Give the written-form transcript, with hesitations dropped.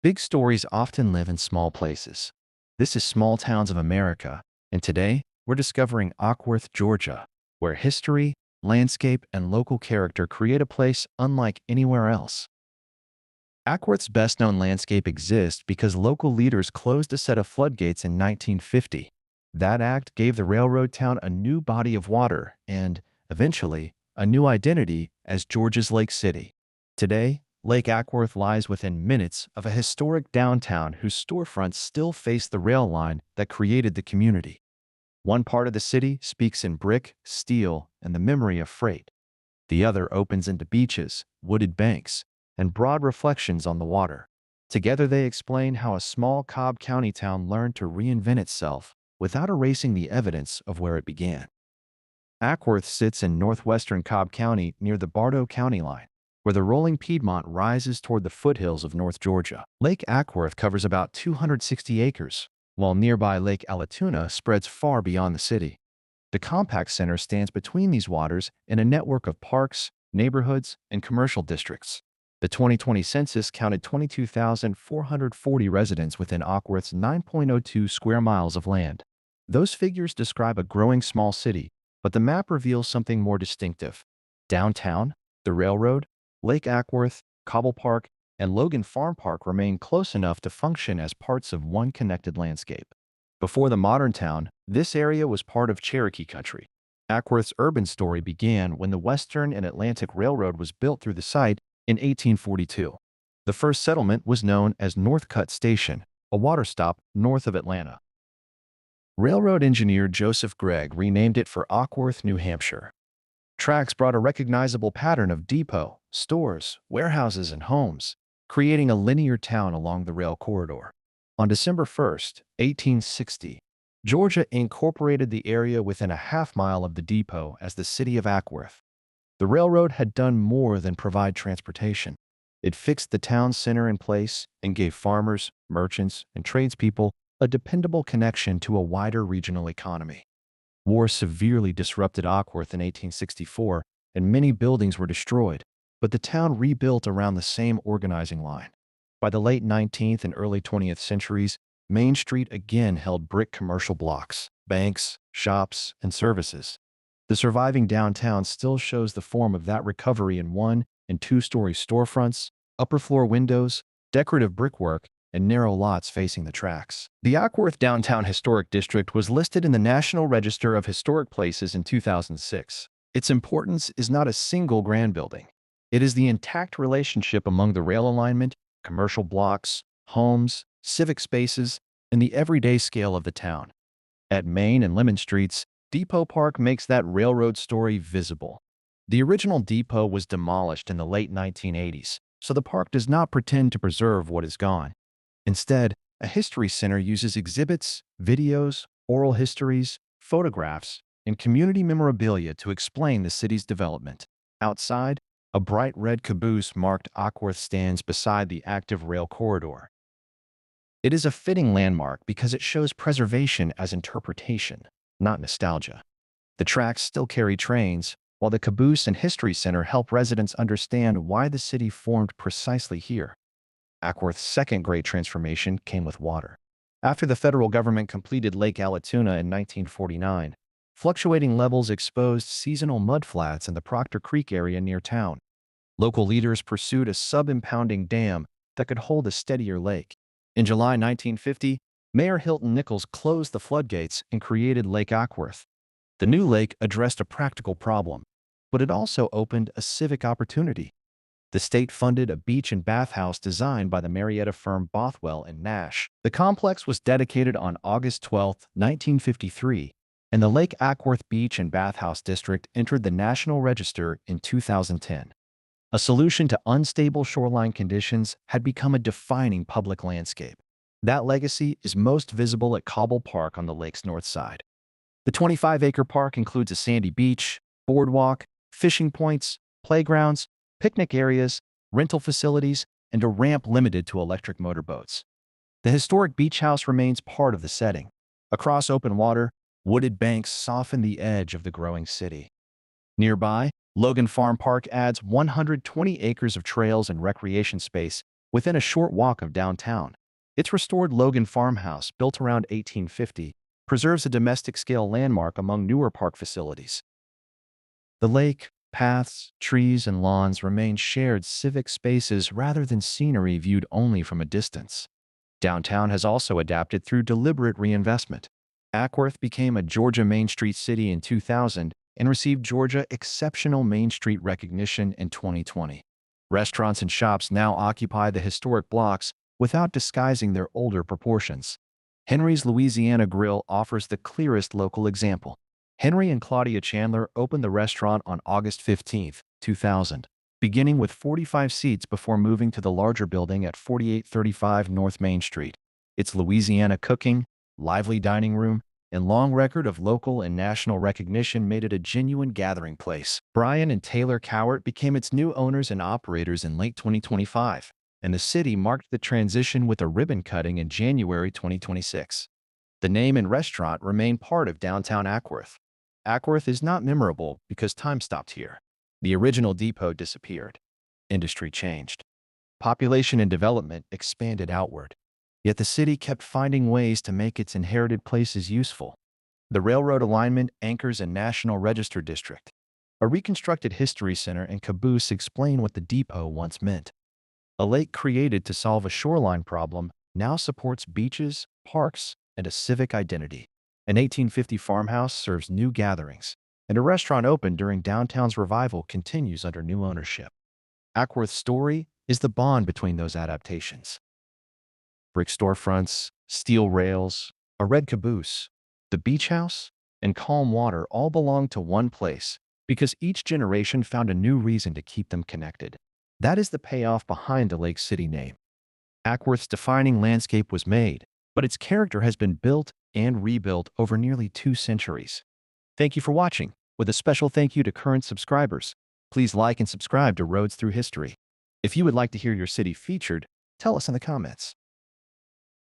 Big stories often live in small places. This is Small Towns of America, and today we're discovering Acworth, Georgia, where history, landscape, and local character create a place unlike anywhere else. Acworth's best-known landscape exists because local leaders closed a set of floodgates in 1950. That act gave the railroad town a new body of water and, eventually, a new identity as Georgia's Lake City. Today, Lake Acworth lies within minutes of a historic downtown whose storefronts still face the rail line that created the community. One part of the city speaks in brick, steel, and the memory of freight. The other opens into beaches, wooded banks, and broad reflections on the water. Together they explain how a small Cobb County town learned to reinvent itself without erasing the evidence of where it began. Acworth sits in northwestern Cobb County near the Bartow County line, where the rolling Piedmont rises toward the foothills of North Georgia. Lake Acworth covers about 260 acres, while nearby Lake Allatoona spreads far beyond the city. The compact center stands between these waters in a network of parks, neighborhoods, and commercial districts. The 2020 census counted 22,440 residents within Acworth's 9.02 square miles of land. Those figures describe a growing small city, but the map reveals something more distinctive. Downtown, the railroad, Lake Acworth, Cauble Park, and Logan Farm Park remain close enough to function as parts of one connected landscape. Before the modern town, this area was part of Cherokee country. Acworth's urban story began when the Western and Atlantic Railroad was built through the site in 1842. The first settlement was known as Northcutt Station, a water stop north of Atlanta. Railroad engineer Joseph Gregg renamed it for Acworth, New Hampshire. Tracks brought a recognizable pattern of depot, stores, warehouses, and homes, creating a linear town along the rail corridor. On December 1st, 1860, Georgia incorporated the area within a half-mile of the depot as the city of Acworth. The railroad had done more than provide transportation. It fixed the town center in place and gave farmers, merchants, and tradespeople a dependable connection to a wider regional economy. War severely disrupted Acworth in 1864, and many buildings were destroyed, but the town rebuilt around the same organizing line. By the late 19th and early 20th centuries, Main Street again held brick commercial blocks, banks, shops, and services. The surviving downtown still shows the form of that recovery in one- and two-story storefronts, upper-floor windows, decorative brickwork, and narrow lots facing the tracks. The Acworth Downtown Historic District was listed in the National Register of Historic Places in 2006. Its importance is not a single grand building. It is the intact relationship among the rail alignment, commercial blocks, homes, civic spaces, and the everyday scale of the town. At Main and Lemon Streets, Depot Park makes that railroad story visible. The original depot was demolished in the late 1980s, so the park does not pretend to preserve what is gone. Instead, a history center uses exhibits, videos, oral histories, photographs, and community memorabilia to explain the city's development. Outside, a bright red caboose marked Acworth stands beside the active rail corridor. It is a fitting landmark because it shows preservation as interpretation, not nostalgia. The tracks still carry trains, while the caboose and history center help residents understand why the city formed precisely here. Acworth's second great transformation came with water. After the federal government completed Lake Allatoona in 1949, fluctuating levels exposed seasonal mudflats in the Proctor Creek area near town. Local leaders pursued a sub-impounding dam that could hold a steadier lake. In July 1950, Mayor Hilton Nichols closed the floodgates and created Lake Acworth. The new lake addressed a practical problem, but it also opened a civic opportunity. The state funded a beach and bathhouse designed by the Marietta firm Bothwell and Nash. The complex was dedicated on August 12, 1953, and the Lake Acworth Beach and Bathhouse District entered the National Register in 2010. A solution to unstable shoreline conditions had become a defining public landscape. That legacy is most visible at Cauble Park on the lake's north side. The 25-acre park includes a sandy beach, boardwalk, fishing points, playgrounds, picnic areas, rental facilities, and a ramp limited to electric motorboats. The historic beach house remains part of the setting. Across open water, wooded banks soften the edge of the growing city. Nearby, Logan Farm Park adds 120 acres of trails and recreation space, within a short walk of downtown. Its restored Logan Farmhouse, built around 1850, preserves a domestic-scale landmark among newer park facilities. The lake, paths, trees, and lawns remain shared civic spaces rather than scenery viewed only from a distance. Downtown has also adapted through deliberate reinvestment. Acworth became a Georgia Main Street city in 2000 and received Georgia Exceptional Main Street recognition in 2020. Restaurants and shops now occupy the historic blocks without disguising their older proportions. Henry's Louisiana Grill offers the clearest local example. Henry and Claudia Chandler opened the restaurant on August 15, 2000, beginning with 45 seats before moving to the larger building at 4835 North Main Street. Its Louisiana cooking, lively dining room, and long record of local and national recognition made it a genuine gathering place. Brian and Taylor Cowart became its new owners and operators in late 2025, and the city marked the transition with a ribbon cutting in January 2026. The name and restaurant remain part of downtown Acworth. Acworth is not memorable because time stopped here. The original depot disappeared. Industry changed. Population and development expanded outward. Yet the city kept finding ways to make its inherited places useful. The railroad alignment anchors a National Register district. A reconstructed history center and caboose explain what the depot once meant. A lake created to solve a shoreline problem now supports beaches, parks, and a civic identity. An 1850 farmhouse serves new gatherings, and a restaurant opened during downtown's revival continues under new ownership. Acworth's story is the bond between those adaptations. Brick storefronts, steel rails, a red caboose, the beach house, and calm water all belong to one place because each generation found a new reason to keep them connected. That is the payoff behind the Lake City name. Acworth's defining landscape was made, but its character has been built and rebuilt over nearly 2 centuries. Thank you for watching. With a special thank you to current subscribers, please like and subscribe to Roads Through History. If you would like to hear your city featured, tell us in the comments.